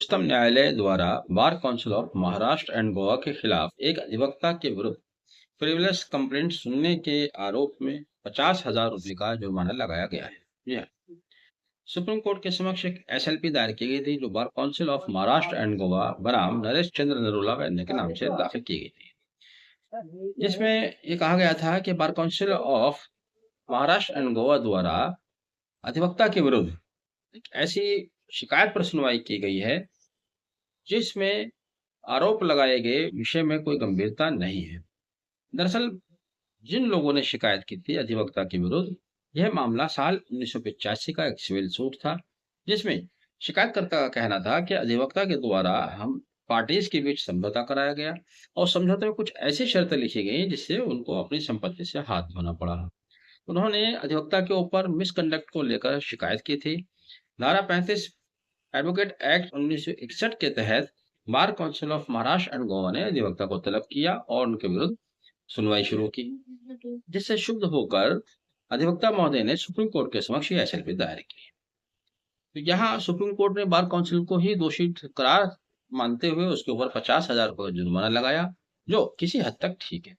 उच्चतम न्यायालय द्वारा bar council of Maharashtra and Goa के खिलाफ एक अधिवक्ता के विरुद्ध फ्रिवलेस कंप्लेंट सुनने के आरोप में 50,000 रुपए का जुर्माना लगाया गया है। जी हाँ। सुप्रीम कोर्ट के समक्ष एक एसएलपी दायर की गई थी, जो bar council of Maharashtra and Goa बनाम नरेश चंद्र नरूला वैद्य के नाम से दाखिल की गई थी, जिसमें ये कहा गया था कि bar council of Maharashtra and Goa द्वारा अधिवक्ता के विरुद्ध एक ऐसी शिकायत पर सुनवाई की गई है जिसमें आरोप लगाए गए विषय में कोई गंभीरता नहीं है। दरअसल जिन लोगों ने शिकायत की थी अधिवक्ता के विरुद्ध, यह मामला साल 1985 का एक सिविल सूट था, जिसमें शिकायतकर्ता का कहना था कि अधिवक्ता के द्वारा हम पार्टीज के बीच समझौता कराया गया और समझौते में कुछ ऐसी शर्तें लिखी गई जिससे उनको अपनी संपत्ति से हाथ धोना पड़ा। उन्होंने अधिवक्ता के ऊपर मिसकंडक्ट को लेकर शिकायत की थी। धारा 35 एडवोकेट एक्ट 1961 के तहत bar council of Maharashtra and Goa ने अधिवक्ता को तलब किया और उनके विरुद्ध सुनवाई शुरू की, जिससे शुद्ध होकर अधिवक्ता महोदय ने सुप्रीम कोर्ट के समक्ष ये एसएलपी दायर की। तो यहाँ सुप्रीम कोर्ट ने बार काउंसिल को ही दोषी करार मानते हुए उसके ऊपर 50,000 रुपए का जुर्माना लगाया, जो किसी हद तक ठीक है।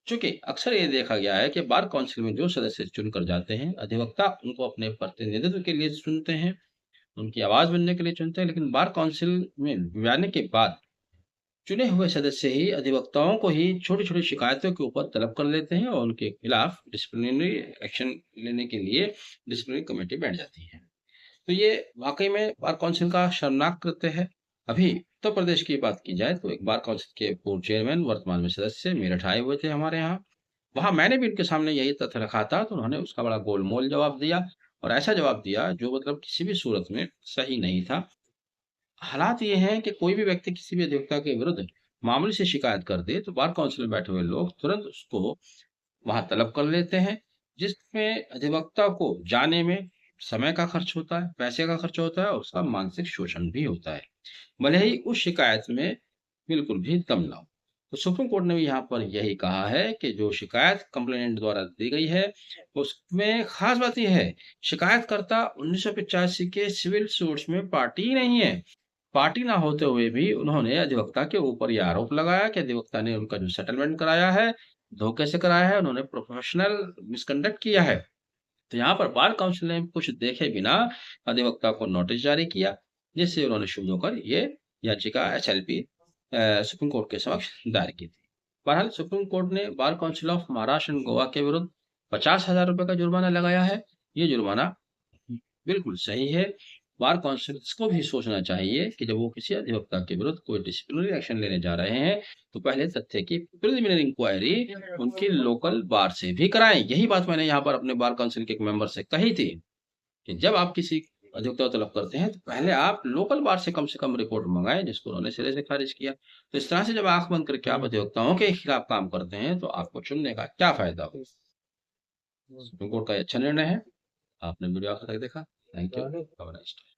चूंकि अक्सर ये देखा गया है कि बार काउंसिल में जो सदस्य चुनकर जाते हैं, अधिवक्ता उनको अपने प्रतिनिधित्व के लिए चुनते हैं, उनकी आवाज बनने के लिए चुनते हैं, लेकिन बार काउंसिल में जाने के बाद चुने हुए सदस्य ही अधिवक्ताओं को ही छोटी-छोटी शिकायतों के ऊपर तलब कर लेते हैं और उनके खिलाफ डिसिप्लिनरी एक्शन लेने के लिए डिसिप्लिनरी कमेटी बैठ जाती है। तो ये वाकई में बार काउंसिल का शर्मनाक कृत्य है। अभी उत्तर प्रदेश की बात की जाए तो एक बार काउंसिल के पूर्व चेयरमैन वर्तमान में सदस्य मेरठ आए हुए थे हमारे यहाँ। वहां मैंने भी उनके सामने यही तथ्य रखा था, तो उन्होंने उसका बड़ा गोलमोल जवाब दिया और ऐसा जवाब दिया जो मतलब किसी भी सूरत में सही नहीं था। हालात ये हैं कि कोई भी व्यक्ति किसी भी अधिवक्ता के विरुद्ध मामूली से शिकायत कर दे तो बार काउंसिल में बैठे हुए लोग तुरंत उसको वहां तलब कर लेते हैं, जिसमें अधिवक्ता को जाने में समय का खर्च होता है, पैसे का खर्च होता है और उसका मानसिक शोषण भी होता है, भले ही उस शिकायत में बिल्कुल भी दम ना हो। तो सुप्रीम कोर्ट ने भी यहाँ पर यही कहा है कि जो शिकायत कंप्लेनेंट द्वारा दी गई है, उसमें खास बात यह है, शिकायतकर्ता 1985 के सिविल सूट्स में पार्टी ही नहीं है। पार्टी ना होते हुए भी उन्होंने अधिवक्ता के ऊपर यह आरोप लगाया कि अधिवक्ता ने उनका जो सेटलमेंट कराया है, धोखे से कराया है, उन्होंने प्रोफेशनल मिसकंडक्ट किया है। तो यहाँ पर बार काउंसिल ने कुछ देखे बिना अधिवक्ता को नोटिस जारी किया, जिससे उन्होंने शुरू होकर ये याचिका एसएलपी सुप्रीम कोर्ट के समक्ष दायर की थी। बहरहाल सुप्रीम कोर्ट ने bar council of Maharashtra and Goa के विरुद्ध 50,000 रुपए का जुर्माना लगाया है। ये जुर्माना बिल्कुल सही है। बार काउंसिल्स को भी सोचना चाहिए कि जब वो किसी अधिवक्ता के विरुद्ध कोई डिसिप्लिनरी एक्शन लेने जा रहे हैं, तो पहले तथ्य की प्रिलिमिनरी इंक्वायरी उनकी लोकल बार से भी कराएं। यही बात मैंने यहाँ पर अपने बार काउंसिल के एक मेंबर से कही थी कि जब आप किसी अधिवक्ता को तलब करते हैं, तो पहले आप लोकल बार से कम रिपोर्ट मंगाएं, जिसको उन्होंने सिरे से खारिज किया। तो इस तरह से जब आंख बंद करके आप अधिवक्ताओं के खिलाफ काम करते हैं, तो आपको चुनने का क्या फायदा हो। सुप्रीम कोर्ट का ये अच्छा निर्णय है। आपने वीडियो आखिर तक देखा। Thank you. Have a nice day.